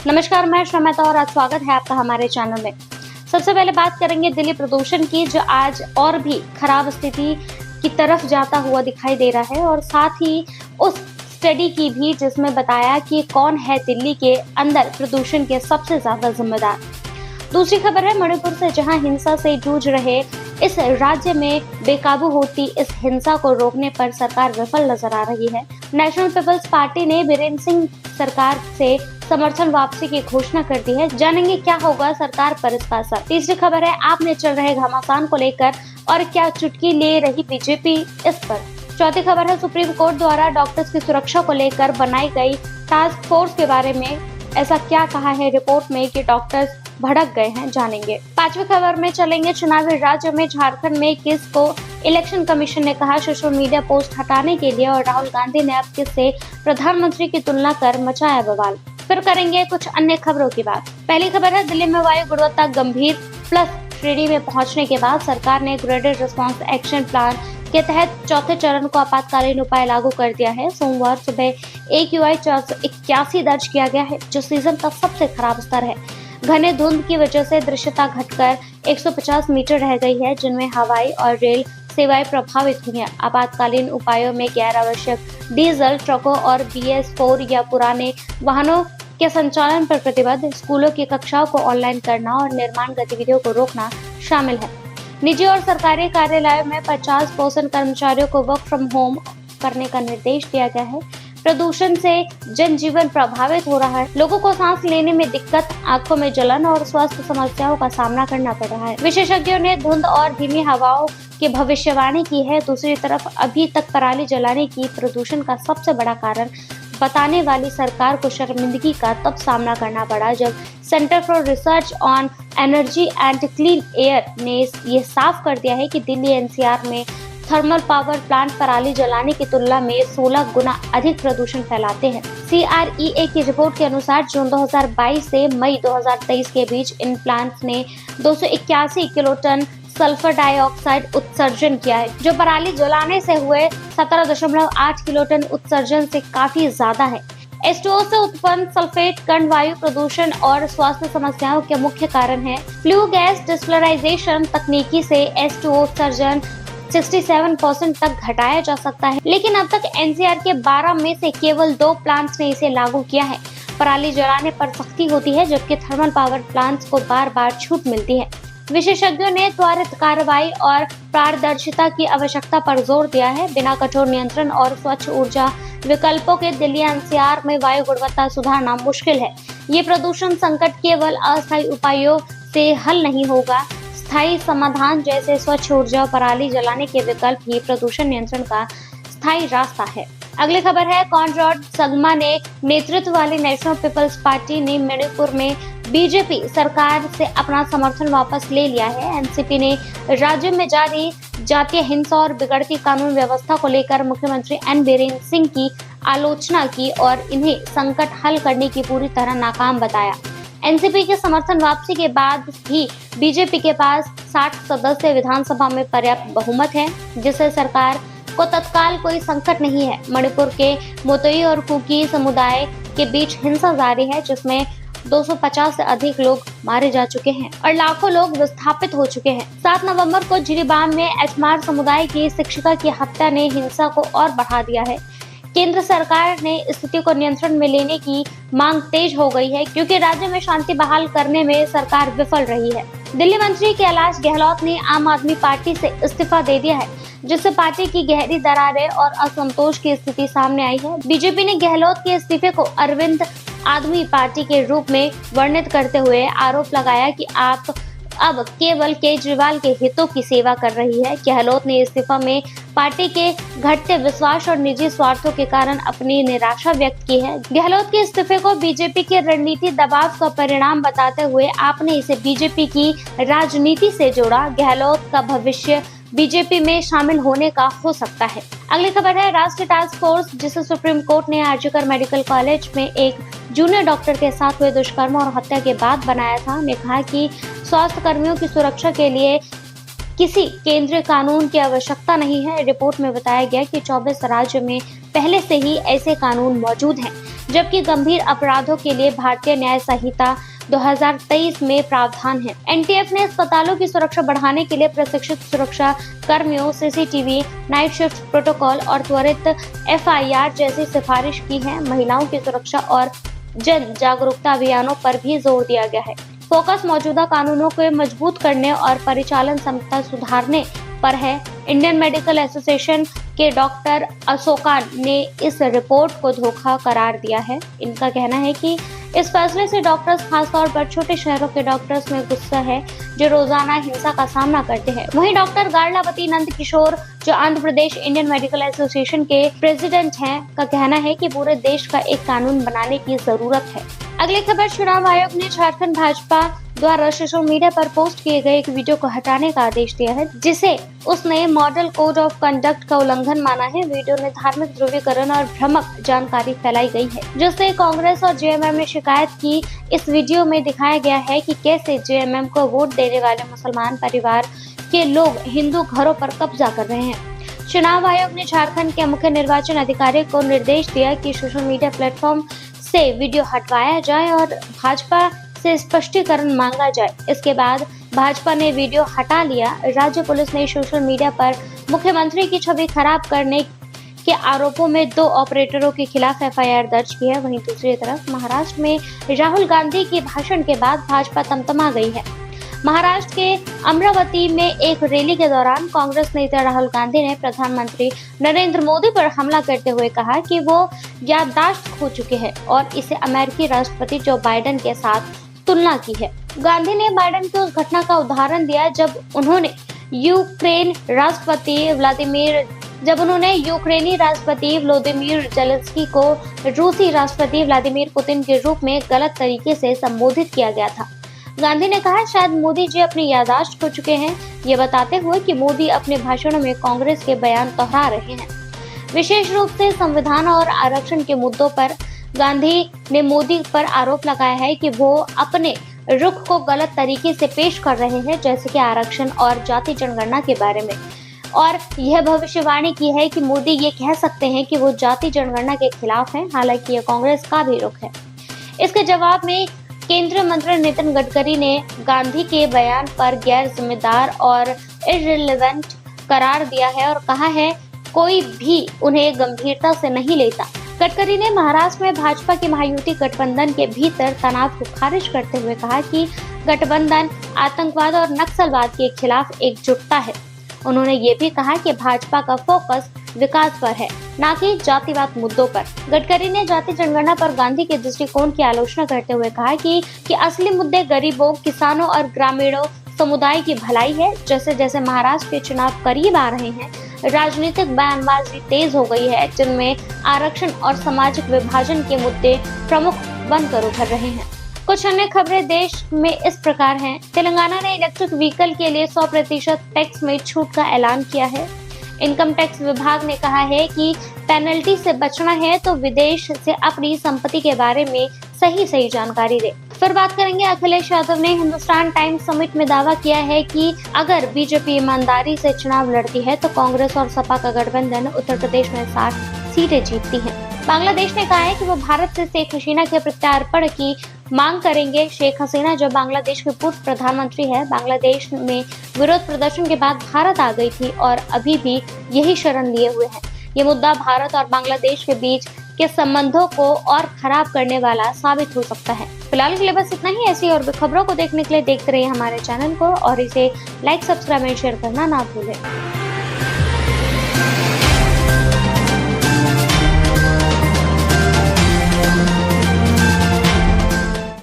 नमस्कार, मैं श्रमिता और आज स्वागत है आपका हमारे चैनल में। सबसे पहले बात करेंगे दिल्ली प्रदूषण की, जो आज और भी खराब स्थिति की तरफ जाता हुआ दिखाई दे रहा है और साथ ही उस स्टडी की भी जिसमें बताया कि कौन है दिल्ली के अंदर प्रदूषण के सबसे ज्यादा जिम्मेदार। दूसरी खबर है मणिपुर से, जहां हिंसा से जूझ रहे इस राज्य में बेकाबू होती इस हिंसा को रोकने पर सरकार विफल नजर आ रही है। नेशनल पीपल्स पार्टी ने बीरेंद्र सिंह सरकार से समर्थन वापसी की घोषणा कर दी है। जानेंगे क्या होगा सरकार पर इसका असर। तीसरी खबर है आप में चल रहे घमासान को लेकर और क्या चुटकी ले रही बीजेपी इस पर। चौथी खबर है सुप्रीम कोर्ट द्वारा डॉक्टर्स की सुरक्षा को लेकर बनाई गई टास्क फोर्स के बारे में। ऐसा क्या कहा है रिपोर्ट में कि डॉक्टर्स भड़क गए हैं, जानेंगे। पांचवी खबर में चलेंगे चुनावी राज्य में झारखंड में किस को इलेक्शन कमीशन ने कहा सोशल मीडिया पोस्ट हटाने के लिए और राहुल गांधी ने अब किससे प्रधानमंत्री की तुलना कर मचाया बवाल। फिर करेंगे कुछ अन्य खबरों की बात। पहली खबर है दिल्ली में वायु गुणवत्ता गंभीर प्लस श्रेणी में पहुंचने के बाद सरकार ने ग्रेडेड रिस्पांस एक्शन प्लान के तहत चौथे चरण को आपातकालीन उपाय लागू कर दिया है। सोमवार सुबह AQI 481 दर्ज किया गया है, जो सीजन का सबसे खराब स्तर है। घने धुंध की वजह से दृश्यता घटकर 150 मीटर रह गई है, जिनमें हवाई और रेल सेवाएं प्रभावित हुई हैं। आपातकालीन उपायों में गैर आवश्यक डीजल ट्रकों और BS4 या पुराने वाहनों के संचालन पर प्रतिबंध, स्कूलों की कक्षाओं को ऑनलाइन करना और निर्माण गतिविधियों को रोकना शामिल है। निजी और सरकारी कार्यालयों में 50% कर्मचारियों को वर्क फ्रॉम होम करने का निर्देश दिया गया है। प्रदूषण से जनजीवन प्रभावित हो रहा है, लोगों को सांस लेने में दिक्कत, आंखों में जलन और स्वास्थ्य समस्याओं का सामना करना पड़ रहा है। विशेषज्ञों ने धुंध और धीमी हवाओं की भविष्यवाणी की है। दूसरी तरफ अभी तक पराली जलाने की प्रदूषण का सबसे बड़ा कारण बताने वाली सरकार को शर्मिंदगी का तब सामना करना पड़ा जब centre for research on energy and clean air ने ये साफ कर दिया है कि दिल्ली NCR में थर्मल पावर प्लांट पराली जलाने की तुलना में 16 गुना अधिक प्रदूषण फैलाते हैं। CREA की रिपोर्ट के अनुसार जून 2022 से मई 2023 के बीच इन प्लांट्स ने 281 किलोटन सल्फर डाइऑक्साइड उत्सर्जन किया है, जो पराली जलाने से हुए 17.8 किलोटन उत्सर्जन से काफी ज्यादा है। H2O से उत्पन्न सल्फेट कण वायु प्रदूषण और स्वास्थ्य समस्याओं के मुख्य कारण है। फ्लू गैस डिसल्फ्यूराइजेशन तकनीकी से H2O उत्सर्जन 67% तक घटाया जा सकता है, लेकिन अब तक NCR के 12 में से केवल 2 प्लांट्स ने इसे लागू किया है। पराली जलाने पर सख्ती होती है, जबकि थर्मल पावर प्लांट्स को बार बार छूट मिलती है। विशेषज्ञों ने त्वरित कार्रवाई और पारदर्शिता की आवश्यकता पर जोर दिया है। बिना कठोर नियंत्रण और स्वच्छ ऊर्जा विकल्पों के दिल्ली NCR में वायु गुणवत्ता सुधारना मुश्किल है। ये प्रदूषण संकट केवल अस्थायी उपायों से हल नहीं होगा। स्थायी समाधान जैसे स्वच्छ ऊर्जा और पराली जलाने के विकल्प ही प्रदूषण नियंत्रण का स्थायी रास्ता है। अगली खबर है कॉनराड संगमा ने नेतृत्व वाली नेशनल पीपल्स पार्टी ने मणिपुर में बीजेपी सरकार से अपना समर्थन वापस ले लिया है। एनसीपी ने राज्य में जारी जातीय हिंसा और बिगड़ती कानून व्यवस्था को लेकर मुख्यमंत्री बीरेंद्र सिंह की आलोचना की और इन्हें संकट हल करने की पूरी तरह नाकाम बताया। एनसीपी के समर्थन वापसी के बाद भी बीजेपी के पास 60 सदस्य विधानसभा में पर्याप्त बहुमत है, जिससे सरकार को तत्काल कोई संकट नहीं है। मणिपुर के मोतोई और कुकी समुदाय के बीच हिंसा जारी है, जिसमें 250 से अधिक लोग मारे जा चुके हैं और लाखों लोग विस्थापित हो चुके हैं। 7 नवंबर को जिरीबाम में एचमार समुदाय की शिक्षिका की हत्या ने हिंसा को और बढ़ा दिया है। केंद्र सरकार ने स्थिति को नियंत्रण में लेने की मांग तेज हो गई है, क्योंकि राज्य में शांति बहाल करने में सरकार विफल रही है। दिल्ली मंत्री कैलाश गहलोत ने आम आदमी पार्टी से इस्तीफा दे दिया है, जिससे पार्टी की गहरी दरारें और असंतोष की स्थिति सामने आई है। बीजेपी ने गहलोत के इस्तीफे को अरविंद आदमी पार्टी के रूप में वर्णित करते हुए आरोप लगाया कि आप अब केवल केजरीवाल के हितों की सेवा कर रही है। गहलोत ने इस्तीफा में पार्टी के घटते विश्वास और निजी स्वार्थों के कारण अपनी निराशा व्यक्त की है। गहलोत के इस्तीफे को बीजेपी के रणनीति दबाव का परिणाम बताते हुए आपने इसे बीजेपी की राजनीति से जोड़ा। गहलोत का भविष्य बीजेपी में शामिल होने का हो सकता है। अगली खबर है राष्ट्रीय टास्क फोर्स, जिसे सुप्रीम कोर्ट ने आरजीकर मेडिकल कॉलेज में एक जूनियर डॉक्टर के साथ हुए दुष्कर्म और हत्या के बाद बनाया था, ने कहा कि स्वास्थ्य कर्मियों की सुरक्षा के लिए किसी केंद्रीय कानून की आवश्यकता नहीं है। रिपोर्ट में बताया गया कि 24 राज्यों में पहले से ही ऐसे कानून मौजूद हैं। जबकि गंभीर अपराधों के लिए भारतीय न्याय संहिता 2023 में प्रावधान है। एनटीएफ ने अस्पतालों की सुरक्षा बढ़ाने के लिए प्रशिक्षित सुरक्षा कर्मियों, सीसीटीवी, नाइट शिफ्ट प्रोटोकॉल और त्वरित एफआईआर जैसी सिफारिश की है। महिलाओं की सुरक्षा और जन जागरूकता अभियानों पर भी जोर दिया गया है। फोकस मौजूदा कानूनों को मजबूत करने और परिचालन क्षमता सुधारने पर है। इंडियन मेडिकल एसोसिएशन के डॉक्टर अशोकान ने इस रिपोर्ट को धोखा करार दिया है। इनका कहना है कि इस फैसले से डॉक्टर्स, खासतौर पर छोटे शहरों के डॉक्टर्स में गुस्सा है जो रोजाना हिंसा का सामना करते हैं। वहीं डॉक्टर गार्लावती नंद किशोर, जो Andhra Pradesh Indian medical association के प्रेसिडेंट हैं, का कहना है कि पूरे देश का एक कानून बनाने की जरूरत है। अगली खबर, चुनाव आयोग ने झारखंड भाजपा द्वारा सोशल मीडिया पर पोस्ट किए गए एक वीडियो को हटाने का आदेश दिया है, जिसे उसने मॉडल कोड ऑफ कंडक्ट का उल्लंघन माना है। वीडियो में धार्मिक ध्रुवीकरण और भ्रामक जानकारी फैलाई गई है, जिससे कांग्रेस और जेएमएम ने शिकायत की। इस वीडियो में दिखाया गया है कि कैसे जेएमएम को वोट देने वाले मुसलमान परिवार के लोग हिंदू घरों पर कब्जा कर रहे हैं। चुनाव आयोग ने झारखंड के मुख्य निर्वाचन अधिकारी को निर्देश दिया कि सोशल मीडिया प्लेटफॉर्म से वीडियो हटवाया जाए और भाजपा से स्पष्टीकरण मांगा जाए। इसके बाद भाजपा ने वीडियो हटा लिया। राज्य पुलिस ने सोशल मीडिया पर मुख्यमंत्री की छवि खराब करने के आरोपों में 2 ऑपरेटरों के खिलाफ एफआईआर दर्ज की है। वहीं दूसरी तरफ महाराष्ट्र में राहुल गांधी के भाषण के बाद भाजपा तमतमा गई है। महाराष्ट्र के अमरावती में एक रैली के दौरान कांग्रेस नेता राहुल गांधी ने प्रधानमंत्री नरेंद्र मोदी पर हमला करते हुए कहा कि वो याददाश्त खो चुके हैं और इसे अमेरिकी राष्ट्रपति जो बाइडेन के साथ तुलना की है। गांधी ने बाइडेन की उस घटना का उदाहरण दिया जब उन्होंने यूक्रेनी राष्ट्रपति व्लादिमीर जेलेंस्की को रूसी राष्ट्रपति व्लादिमीर पुतिन के रूप में गलत तरीके से संबोधित किया गया था। गांधी ने कहा, शायद मोदी जी अपनी याददाश्त खो चुके हैं, ये बताते हुए कि मोदी अपने भाषणों में कांग्रेस के बयान दोहरा रहे हैं। विशेष रूप से संविधान और आरक्षण के मुद्दों पर गांधी ने मोदी पर आरोप लगाया है कि वो अपने रुख को गलत तरीके से पेश कर रहे हैं, जैसे कि आरक्षण और जाति जनगणना के बारे में, और यह भविष्यवाणी की है कि मोदी ये कह सकते हैं कि वो जाति जनगणना के खिलाफ हैं, हालांकि ये कांग्रेस का भी रुख है। इसके जवाब में केंद्रीय मंत्री नितिन गडकरी ने गांधी के बयान पर गैर जिम्मेदार और इररिलेवेंट करार दिया है और कहा है कोई भी उन्हें गंभीरता से नहीं लेता। गडकरी ने महाराष्ट्र में भाजपा की महायुति गठबंधन के भीतर तनाव को खारिज करते हुए कहा कि गठबंधन आतंकवाद और नक्सलवाद के खिलाफ एकजुटता है। उन्होंने ये भी कहा कि भाजपा का फोकस विकास पर है, न कि जातिवाद मुद्दों पर। गडकरी ने जाति जनगणना पर गांधी के दृष्टिकोण की आलोचना करते हुए कहा कि असली मुद्दे गरीबों, किसानों और ग्रामीणों समुदाय की भलाई है। जैसे जैसे महाराष्ट्र के चुनाव करीब आ रहे हैं, राजनीतिक बयानबाजी तेज हो गई है, जिनमें आरक्षण और सामाजिक विभाजन के मुद्दे प्रमुख बनकर उभर रहे हैं। कुछ अन्य खबरें देश में इस प्रकार हैं। तेलंगाना ने इलेक्ट्रिक व्हीकल के लिए 100% टैक्स में छूट का ऐलान किया है। इनकम टैक्स विभाग ने कहा है कि पेनल्टी से बचना है तो विदेश से अपनी संपत्ति के बारे में सही जानकारी दे। फिर बात करेंगे, अखिलेश यादव ने हिंदुस्तान टाइम्स समिट में दावा किया है कि अगर बीजेपी ईमानदारी से चुनाव लड़ती है तो कांग्रेस और सपा का गठबंधन उत्तर प्रदेश में 60 सीटें जीतती हैं। बांग्लादेश ने कहा है कि वो भारत से शेख हसीना के प्रत्यार्पण की मांग करेंगे। शेख हसीना जो बांग्लादेश के पूर्व प्रधानमंत्री है, बांग्लादेश में विरोध प्रदर्शन के बाद भारत आ गई थी और अभी भी यही शरण लिए हुए है। ये मुद्दा भारत और बांग्लादेश के बीच के संबंधों को और खराब करने वाला साबित हो सकता है। फिलहाल के लिए बस इतना ही। ऐसी और भी खबरों को देखने के लिए देखते रहिए हमारे चैनल को और इसे लाइक, सब्सक्राइब एंड शेयर करना ना भूलें।